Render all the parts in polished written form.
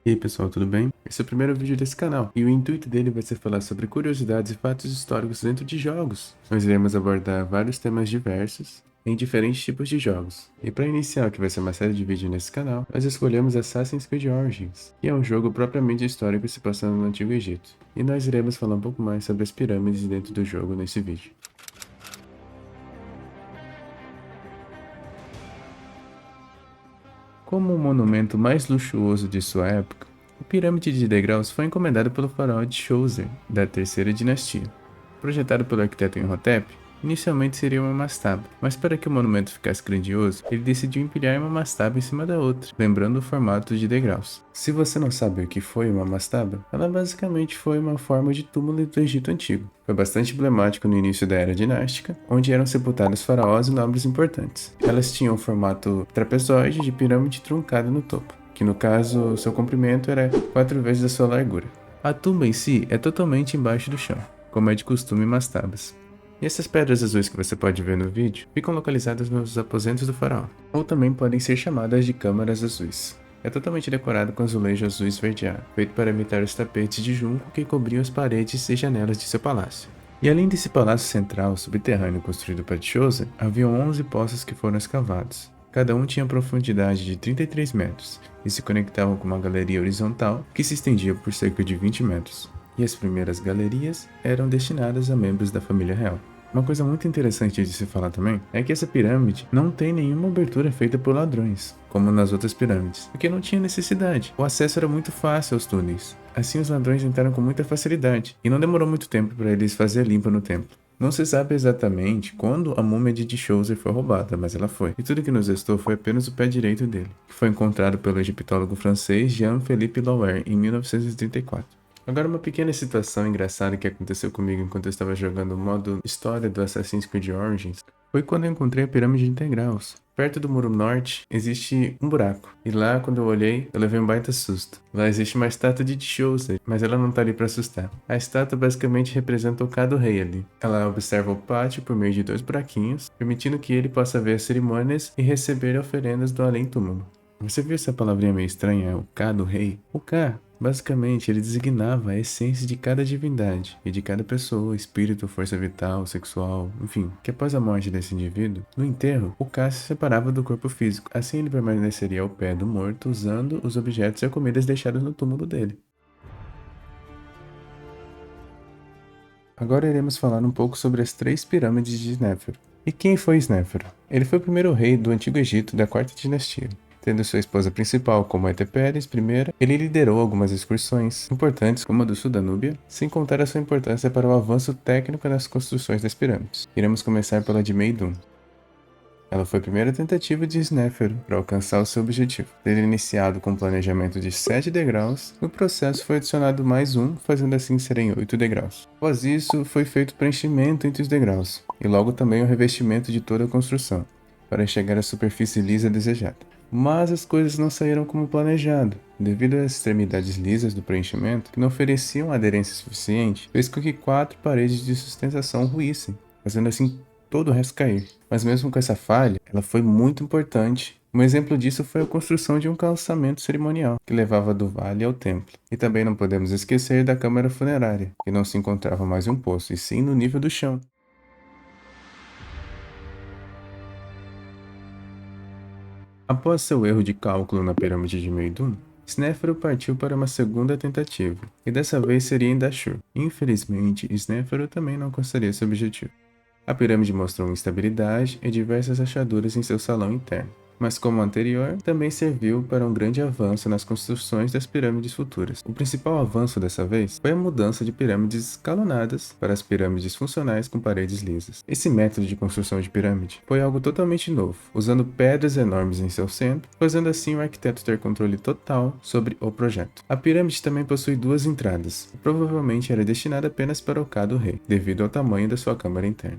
E aí pessoal, tudo bem? Esse é o primeiro vídeo desse canal, e o intuito dele vai ser falar sobre curiosidades e fatos históricos dentro de jogos. Nós iremos abordar vários temas diversos em diferentes tipos de jogos. E para iniciar, que vai ser uma série de vídeos nesse canal, nós escolhemos Assassin's Creed Origins, que é um jogo propriamente histórico se passando no Antigo Egito. E nós iremos falar um pouco mais sobre as pirâmides dentro do jogo nesse vídeo. Como o monumento mais luxuoso de sua época, a pirâmide de degraus foi encomendada pelo faraó Djoser, da terceira dinastia. Projetado pelo arquiteto Imhotep, inicialmente seria uma mastaba, mas para que o monumento ficasse grandioso, ele decidiu empilhar uma mastaba em cima da outra, lembrando o formato de degraus. Se você não sabe o que foi uma mastaba, ela basicamente foi uma forma de túmulo do Egito Antigo. Foi bastante emblemático no início da era dinástica, onde eram sepultados faraós e nobres importantes. Elas tinham o formato trapezoide de pirâmide truncada no topo, que no caso, seu comprimento era 4 vezes a sua largura. A tumba em si é totalmente embaixo do chão, como é de costume em mastabas. E essas pedras azuis que você pode ver no vídeo ficam localizadas nos aposentos do faraó, ou também podem ser chamadas de câmaras azuis. É totalmente decorado com azulejo azul esverdeado, feito para imitar os tapetes de junco que cobriam as paredes e janelas de seu palácio. E além desse palácio central subterrâneo construído para Tjosa, haviam 11 poços que foram escavados. Cada um tinha profundidade de 33 metros e se conectavam com uma galeria horizontal que se estendia por cerca de 20 metros. E as primeiras galerias eram destinadas a membros da família real. Uma coisa muito interessante de se falar também é que essa pirâmide não tem nenhuma abertura feita por ladrões, como nas outras pirâmides, porque não tinha necessidade. O acesso era muito fácil aos túneis. Assim os ladrões entraram com muita facilidade, e não demorou muito tempo para eles fazer a limpa no templo. Não se sabe exatamente quando a múmia de Djoser foi roubada, mas ela foi. E tudo que nos restou foi apenas o pé direito dele, que foi encontrado pelo egiptólogo francês Jean-Philippe Lauer em 1934. Agora uma pequena situação engraçada que aconteceu comigo enquanto eu estava jogando o modo História do Assassin's Creed Origins foi quando eu encontrei a pirâmide de degraus. Perto do muro norte existe um buraco, e lá quando eu olhei eu levei um baita susto. Lá existe uma estátua de Djoser, mas ela não tá ali para assustar. A estátua basicamente representa o Cado Rei ali. Ela observa o pátio por meio de 2 buraquinhos, permitindo que ele possa ver as cerimônias e receber oferendas do além-túmulo. Você viu essa palavrinha meio estranha, o Cado Rei? O K, basicamente, ele designava a essência de cada divindade e de cada pessoa, espírito, força vital, sexual, enfim, que após a morte desse indivíduo, no enterro, o K se separava do corpo físico, assim ele permaneceria ao pé do morto usando os objetos e comidas deixados no túmulo dele. Agora iremos falar um pouco sobre as 3 pirâmides de Snéfero. E quem foi Snéfero? Ele foi o primeiro rei do Antigo Egito da 4ª dinastia. Tendo sua esposa principal como Eteperes I, ele liderou algumas excursões importantes como a do sul da Núbia, sem contar a sua importância para o avanço técnico nas construções das pirâmides. Iremos começar pela de Meidum. Ela foi a primeira tentativa de Snéfero para alcançar o seu objetivo. Tendo iniciado com um planejamento de 7 degraus, no processo foi adicionado mais um, fazendo assim serem 8 degraus. Após isso, foi feito preenchimento entre os degraus, e logo também o revestimento de toda a construção, para chegar à superfície lisa desejada. Mas as coisas não saíram como planejado, devido às extremidades lisas do preenchimento, que não ofereciam aderência suficiente, fez com que 4 paredes de sustentação ruíssem, fazendo assim todo o resto cair. Mas mesmo com essa falha, ela foi muito importante. Um exemplo disso foi a construção de um calçamento cerimonial, que levava do vale ao templo. E também não podemos esquecer da câmara funerária, que não se encontrava mais em um poço, e sim no nível do chão. Após seu erro de cálculo na pirâmide de Meidum, Snéfero partiu para uma segunda tentativa, e dessa vez seria em Dashur. Infelizmente, Snéfero também não alcançaria seu objetivo. A pirâmide mostrou instabilidade e diversas rachaduras em seu salão interno, mas como o anterior, também serviu para um grande avanço nas construções das pirâmides futuras. O principal avanço dessa vez foi a mudança de pirâmides escalonadas para as pirâmides funcionais com paredes lisas. Esse método de construção de pirâmide foi algo totalmente novo, usando pedras enormes em seu centro, fazendo assim o arquiteto ter controle total sobre o projeto. A pirâmide também possui 2 entradas, e provavelmente era destinada apenas para o Cado Rei, devido ao tamanho da sua câmara interna.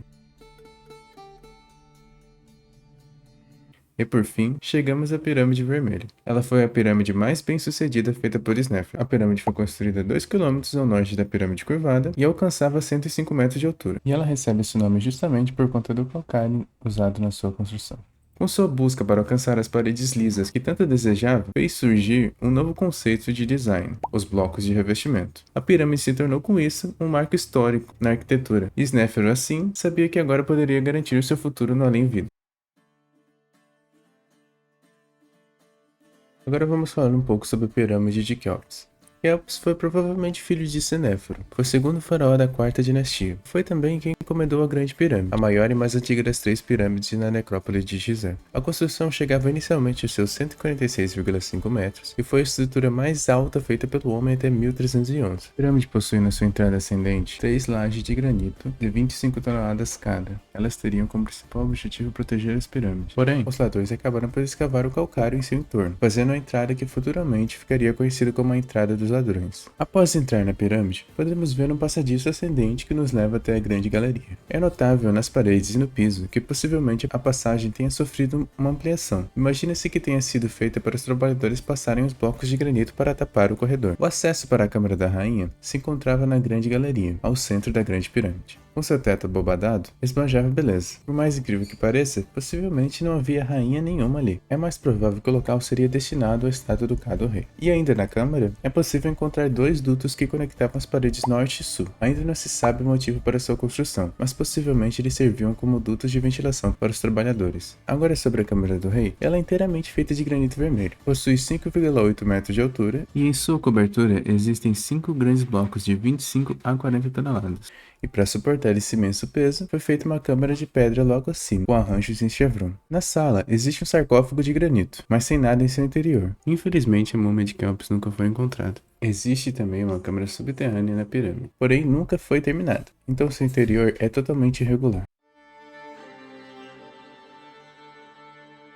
E por fim, chegamos à Pirâmide Vermelha. Ela foi a pirâmide mais bem sucedida feita por Snéfero. A pirâmide foi construída a 2 km ao norte da Pirâmide Curvada e alcançava 105 metros de altura. E ela recebe esse nome justamente por conta do calcário usado na sua construção. Com sua busca para alcançar as paredes lisas que tanto desejava, fez surgir um novo conceito de design, os blocos de revestimento. A pirâmide se tornou com isso um marco histórico na arquitetura, e Snéfero assim sabia que agora poderia garantir seu futuro no além-vida. Agora vamos falar um pouco sobre a pirâmide de Quéops. Quéops foi provavelmente filho de Senéforo, foi o segundo faraó da quarta dinastia. Foi também quem encomendou a Grande Pirâmide, a maior e mais antiga das 3 pirâmides na necrópole de Gizé. A construção chegava inicialmente aos seus 146,5 metros e foi a estrutura mais alta feita pelo homem até 1311. A pirâmide possui na sua entrada ascendente 3 lajes de granito de 25 toneladas cada. Elas teriam como principal objetivo proteger as pirâmides. Porém, os ladrões acabaram por escavar o calcário em seu entorno, fazendo a entrada que futuramente ficaria conhecida como a entrada dos ladrões. Após entrar na pirâmide, podemos ver um passadiço ascendente que nos leva até a grande galeria. É notável nas paredes e no piso que possivelmente a passagem tenha sofrido uma ampliação. Imagina-se que tenha sido feita para os trabalhadores passarem os blocos de granito para tapar o corredor. O acesso para a Câmara da Rainha se encontrava na grande galeria, ao centro da grande pirâmide. Com seu teto abobadado, esbanjava beleza. Por mais incrível que pareça, possivelmente não havia rainha nenhuma ali. É mais provável que o local seria destinado à estátua do Cado Rei. E ainda na câmara, é possível encontrar 2 dutos que conectavam as paredes norte e sul. Ainda não se sabe o motivo para sua construção, mas possivelmente eles serviam como dutos de ventilação para os trabalhadores. Agora sobre a Câmara do Rei, ela é inteiramente feita de granito vermelho. Possui 5,8 metros de altura e em sua cobertura existem 5 grandes blocos de 25 a 40 toneladas. E para suportar esse imenso peso, foi feita uma câmara de pedra logo acima, com arranjos em chevron. Na sala, existe um sarcófago de granito, mas sem nada em seu interior. Infelizmente, a múmia de Quéops nunca foi encontrada. Existe também uma câmara subterrânea na pirâmide, porém nunca foi terminada, então seu interior é totalmente irregular.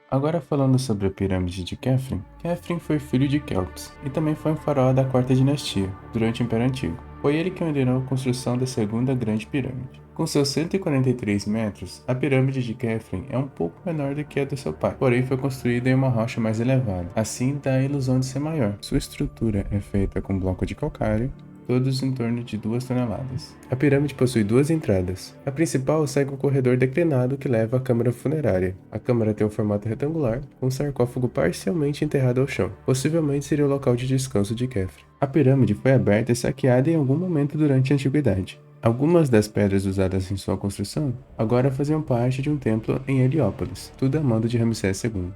Agora falando sobre a pirâmide de Khafre, Khafre foi filho de Quéops e também foi um faraó da quarta dinastia, durante o Império Antigo. Foi ele que ordenou a construção da segunda grande pirâmide. Com seus 143 metros, a pirâmide de Khafre é um pouco menor do que a do seu pai, porém foi construída em uma rocha mais elevada, assim dá a ilusão de ser maior. Sua estrutura é feita com bloco de calcário, todos em torno de 2 toneladas. A pirâmide possui 2 entradas. A principal segue um corredor declinado que leva à câmara funerária. A câmara tem um formato retangular, com um sarcófago parcialmente enterrado ao chão. Possivelmente seria o local de descanso de Khafre. A pirâmide foi aberta e saqueada em algum momento durante a antiguidade. Algumas das pedras usadas em sua construção agora faziam parte de um templo em Heliópolis, tudo a mando de Ramsés II.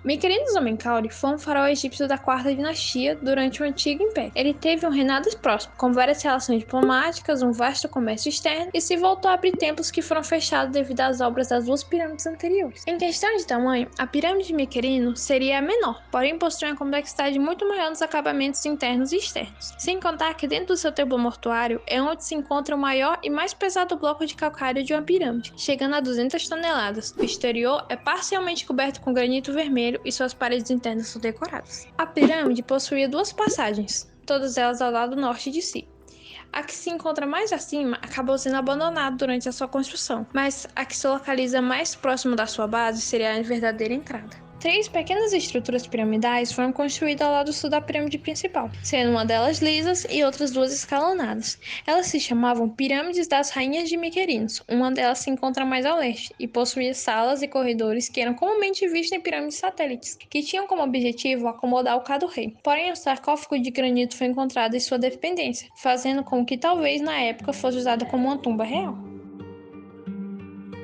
Mycerinus Amencaude foi um faraó egípcio da quarta dinastia durante o Antigo Império. Ele teve um reinado próspero, com várias relações diplomáticas, um vasto comércio externo e se voltou a abrir templos que foram fechados devido às obras das 2 pirâmides anteriores. Em questão de tamanho, a pirâmide de Mycerinus seria a menor, porém possui uma complexidade muito maior nos acabamentos internos e externos. Sem contar que dentro do seu templo mortuário é onde se encontra o maior e mais pesado bloco de calcário de uma pirâmide, chegando a 200 toneladas. O exterior é parcialmente coberto com granito vermelho e suas paredes internas são decoradas. A pirâmide possuía 2 passagens, todas elas ao lado norte de si. A que se encontra mais acima acabou sendo abandonada durante a sua construção, mas a que se localiza mais próximo da sua base seria a verdadeira entrada. 3 pequenas estruturas piramidais foram construídas ao lado sul da pirâmide principal, sendo uma delas lisas e outras 2 escalonadas. Elas se chamavam Pirâmides das Rainhas de Mycerinus. Uma delas se encontra mais ao leste e possuía salas e corredores que eram comumente vistos em pirâmides satélites, que tinham como objetivo acomodar o Cado Rei. Porém, o sarcófago de granito foi encontrado em sua dependência, fazendo com que talvez na época fosse usada como uma tumba real.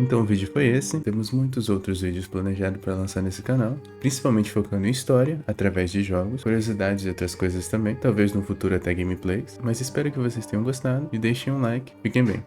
Então o vídeo foi esse, temos muitos outros vídeos planejados para lançar nesse canal, principalmente focando em história, através de jogos, curiosidades e outras coisas também, talvez no futuro até gameplays, mas espero que vocês tenham gostado e deixem um like, fiquem bem.